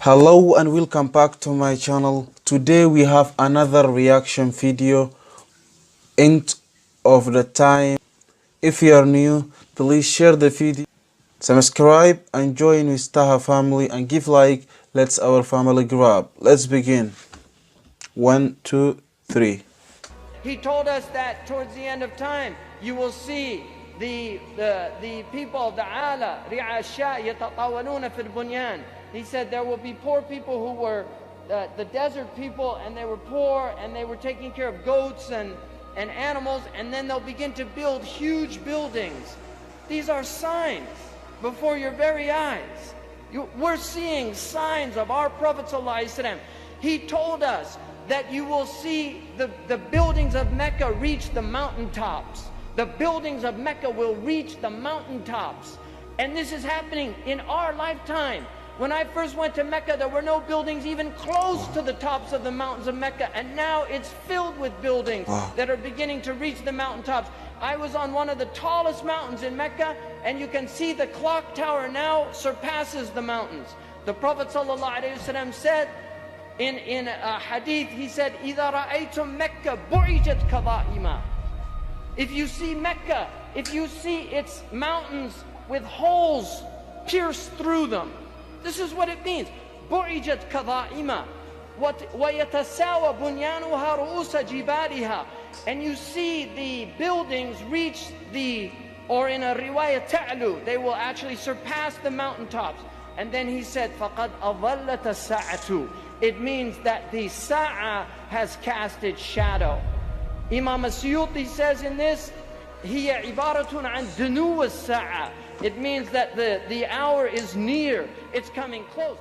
Hello and welcome back to my channel. Today we have another reaction video. End of the time. If you are new, please share the video, subscribe and join with Taha family and give like. Let's our family grow up. Let's begin. 1, 2, 3. He told us that towards the end of time you will see the people of the Ala Ri'asha yatatawaluna fil bunyan. He said there will be poor people who were the desert people, and they were poor and they were taking care of goats and animals, and then they'll begin to build huge buildings. These are signs before your very eyes. We're seeing signs of our Prophet ﷺ. He told us that you will see the buildings of Mecca reach the mountaintops. The buildings of Mecca will reach the mountaintops. And this is happening in our lifetime. When I first went to Mecca, there were no buildings even close to the tops of the mountains of Mecca. And now it's filled with buildings that are beginning to reach the mountaintops. I was on one of the tallest mountains in Mecca, and you can see the clock tower now surpasses the mountains. The Prophet ﷺ said, in a hadith, he said, إِذَا رَأَيْتُمْ مَكَّةَ بُعِجَتْ كَضَائِمًا. If you see Mecca, if you see its mountains with holes pierced through them, this is what it means. بُعِجَتْ كَضَائِمًا وَيَتَسَاوَى بُنْيَانُهَا رُؤُوسَ جِبَالِهَا. And you see the buildings reach or in a riwayah ta'lu, they will actually surpass the mountaintops. And then he said, فَقَدْ أَظَلَّتَ السَّاعَةُ. It means that the Sa'ah has cast its shadow. Imam As-Suyuti says in this, هِيَ عِبَارَةٌ عَنْ دُنُوَ السَّاعَةِ. It means that the hour is near, it's coming close.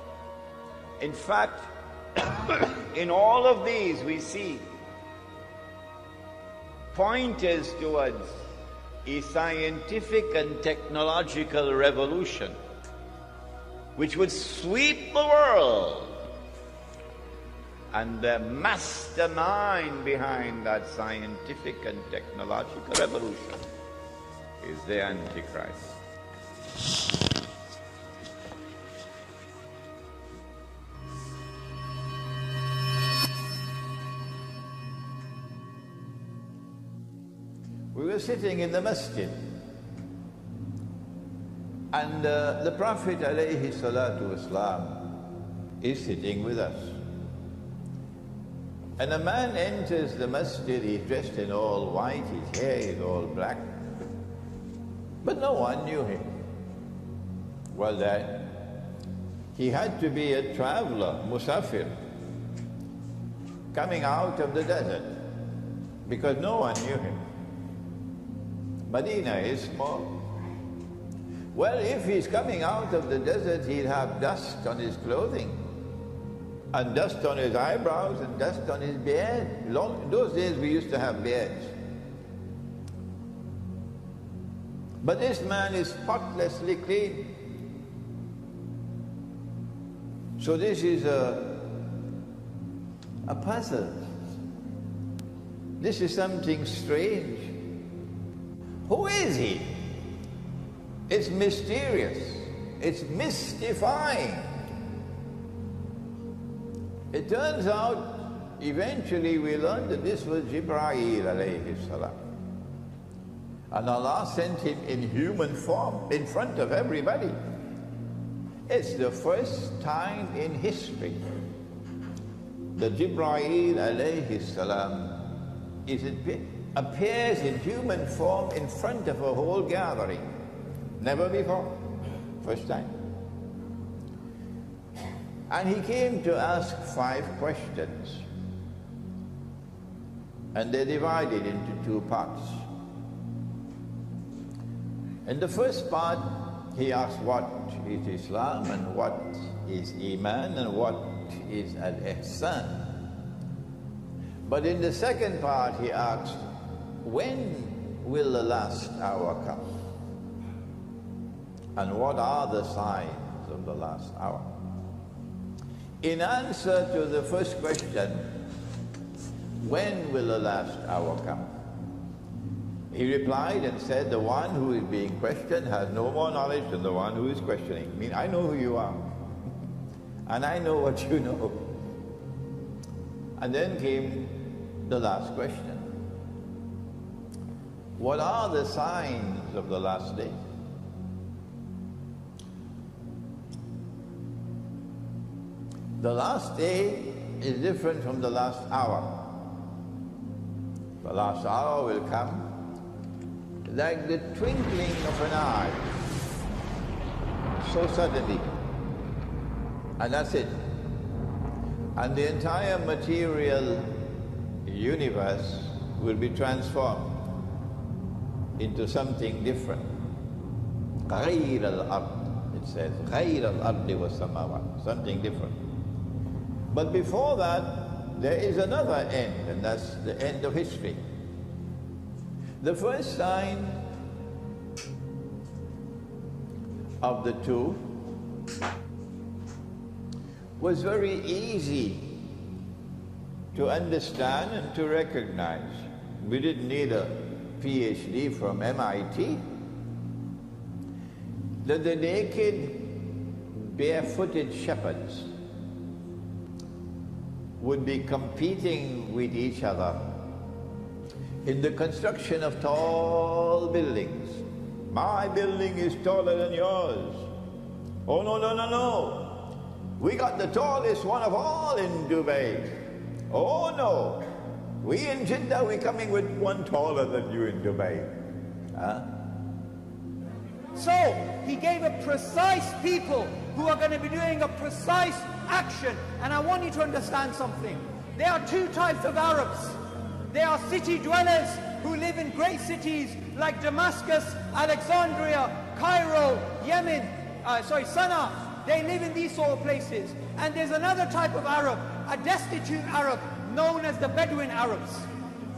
In fact, in all of these we see pointers towards a scientific and technological revolution which would sweep the world. And the mastermind behind that scientific and technological revolution is the Antichrist. We were sitting in the masjid, and the Prophet alayhi salatu wasalam is sitting with us. And a man enters the masjid, he's dressed in all white, his hair is all black, but no one knew him. Well, that he had to be a traveler, musafir, coming out of the desert, because no one knew him. Medina is small. Well, if he's coming out of the desert, he'll have dust on his clothing, and dust on his eyebrows, and dust on his beard. In those days we used to have beards. But this man is spotlessly clean. So this is a puzzle. This is something strange. Who is he? It's mysterious. It's mystifying. It turns out, eventually we learned that this was Jibreel alayhi salam. And Allah sent him in human form in front of everybody. It's the first time in history that Jibreel alayhi salam appears in human form in front of a whole gathering. Never before. First time. And he came to ask 5 questions. And they're divided into 2 parts. In the first part, he asked what is Islam and what is Iman and what is Al-Ihsan. But in the second part, he asked, when will the last hour come? And what are the signs of the last hour? In answer to the first question, when will the last hour come? He replied and said, the one who is being questioned has no more knowledge than the one who is questioning. I mean, I know who you are. and I know what you know. And then came the last question. What are the signs of the last day? The last day is different from the last hour. The last hour will come like the twinkling of an eye, so suddenly, and that's it. And the entire material universe will be transformed into something different. غَيْرَ الْأَرْضِ, it says, غَيْرَ الْأَرْضِ وَالسَّمَاوَاتِ, something different. But before that, there is another end, and that's the end of history. The first sign of the two was very easy to understand and to recognize. We didn't need a PhD from MIT. That the naked, barefooted shepherds would be competing with each other in the construction of tall buildings. My building is taller than yours. Oh, no, no, no, no. We got the tallest one of all in Dubai. Oh, no. We in Jeddah, we're coming with one taller than you in Dubai. Huh? So, he gave a precise people who are going to be doing a precise action. And I want you to understand something. There are two types of Arabs. There are city dwellers who live in great cities like Damascus, Alexandria, Cairo, Yemen, Sana'a. They live in these sort of places. And there's another type of Arab, a destitute Arab, known as the Bedouin Arabs.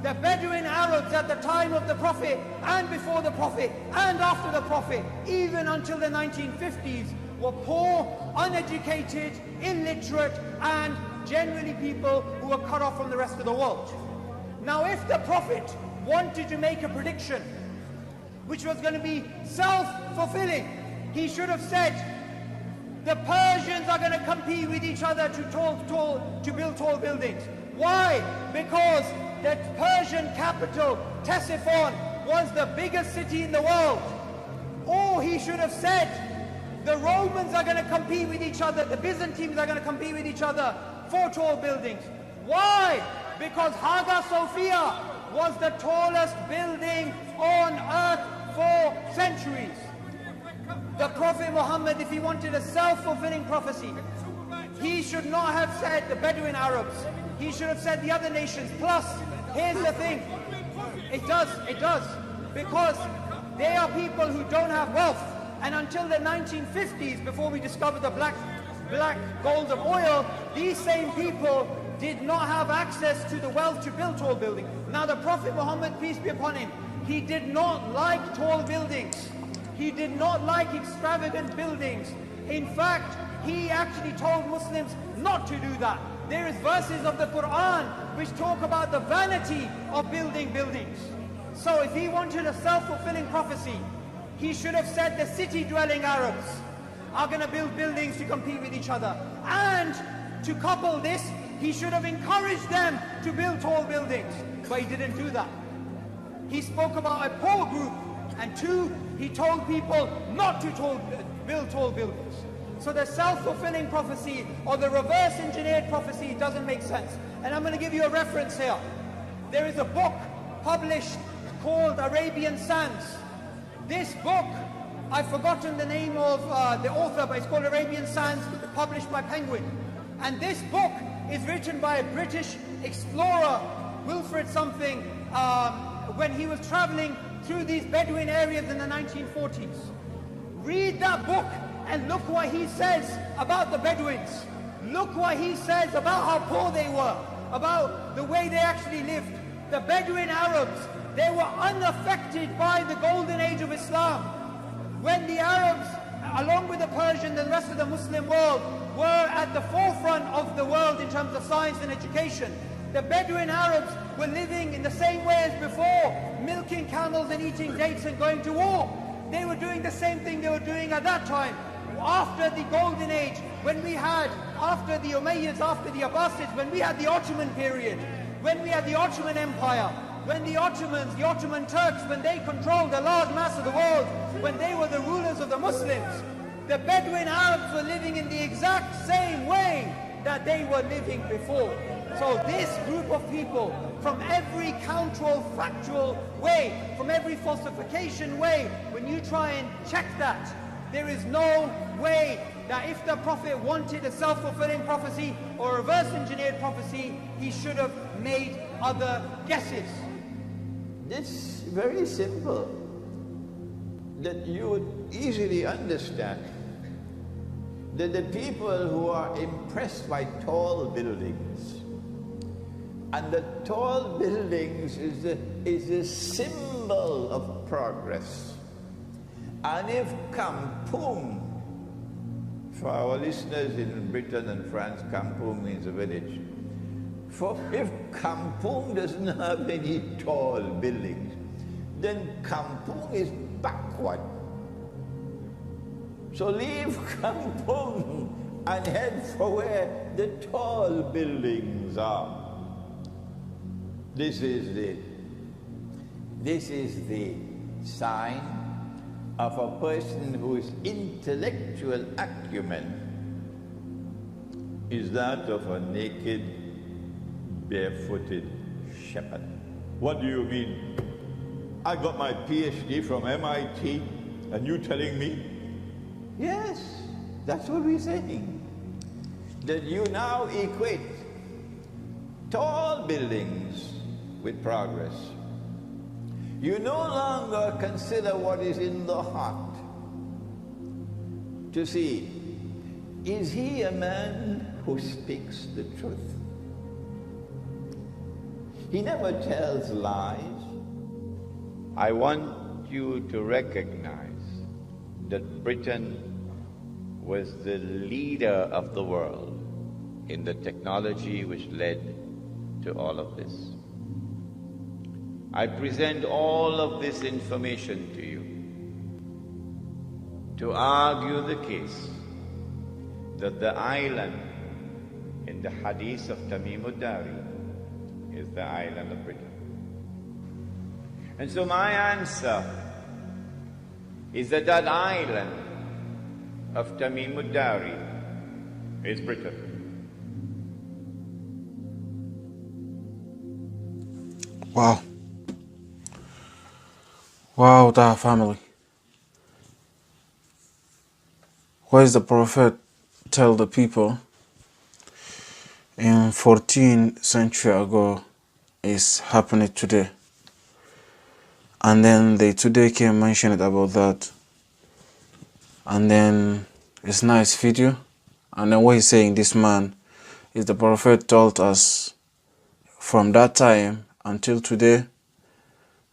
The Bedouin Arabs at the time of the Prophet, and before the Prophet, and after the Prophet, even until the 1950s, were poor, uneducated, illiterate, and generally people who were cut off from the rest of the world. Now if the Prophet wanted to make a prediction which was going to be self-fulfilling, he should have said, the Persians are going to compete with each other to build tall buildings. Why? Because the Persian capital, Ctesiphon, was the biggest city in the world. Or he should have said, the Romans are going to compete with each other, the Byzantines are going to compete with each other for tall buildings. Why? Because Hagia Sophia was the tallest building on earth for centuries. The Prophet Muhammad, if he wanted a self-fulfilling prophecy, he should not have said the Bedouin Arabs. He should have said the other nations. Plus, here's the thing. It does. Because they are people who don't have wealth. And until the 1950s, before we discovered the black gold of oil, these same people did not have access to the wealth to build tall buildings. Now the Prophet Muhammad, peace be upon him, he did not like tall buildings. He did not like extravagant buildings. In fact, he actually told Muslims not to do that. There is verses of the Qur'an which talk about the vanity of building buildings. So if he wanted a self-fulfilling prophecy, he should have said the city-dwelling Arabs are going to build buildings to compete with each other. And to couple this, he should have encouraged them to build tall buildings. But he didn't do that. He spoke about a poor group. And two, he told people not to build tall buildings. So the self-fulfilling prophecy or the reverse-engineered prophecy doesn't make sense. And I'm going to give you a reference here. There is a book published called Arabian Sands. This book, I've forgotten the name of the author, but it's called Arabian Sands, published by Penguin. And this book is written by a British explorer, Wilfred something, when he was traveling through these Bedouin areas in the 1940s. Read that book and look what he says about the Bedouins. Look what he says about how poor they were, about the way they actually lived. The Bedouin Arabs, they were unaffected by the golden age of Islam. When the Arabs, along with the Persians and the rest of the Muslim world, were at the forefront of the world in terms of science and education, the Bedouin Arabs were living in the same way as before, milking camels and eating dates and going to war. They were doing the same thing they were doing at that time. After the golden age, when we had after the Umayyads, after the Abbasids, when we had the Ottoman period, when we had the Ottoman Empire, when the Ottomans, the Ottoman Turks, when they controlled a large mass of the world, when they were the rulers of the Muslims, the Bedouin Arabs were living in the exact same way that they were living before. So this group of people, from every counterfactual way, from every falsification way, when you try and check that, there is no way that if the Prophet wanted a self-fulfilling prophecy or a reverse-engineered prophecy, he should have made other guesses. It's very simple, that you would easily understand that the people who are impressed by tall buildings, and the tall buildings is a symbol of progress. And if kampung, for our listeners in Britain and France, kampung means a village. If kampung doesn't have any tall buildings, then kampung is backward. So leave kampung and head for where the tall buildings are. This is the sign of a person whose intellectual acumen is that of a naked, barefooted shepherd. What do you mean? I got my PhD from MIT and you telling me? Yes, that's what we're saying. That you now equate tall buildings with progress. You no longer consider what is in the heart to see, is he a man who speaks the truth? He never tells lies. I want you to recognize that Britain was the leader of the world in the technology which led to all of this. I present all of this information to you to argue the case that the island in the hadith of Tamim ad-Dari is the island of Britain. And so my answer is that that island of Tamim ad-Dari is Britain. Wow. Wow, Taha family. What is the Prophet tell the people in 14th century ago is happening today? And then they today came mention it about that. And then it's nice video. And then what he's saying, this man, is the Prophet told us from that time until today.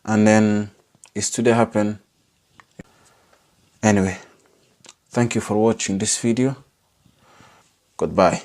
And then it's today happen. Anyway, thank you for watching this video. Goodbye.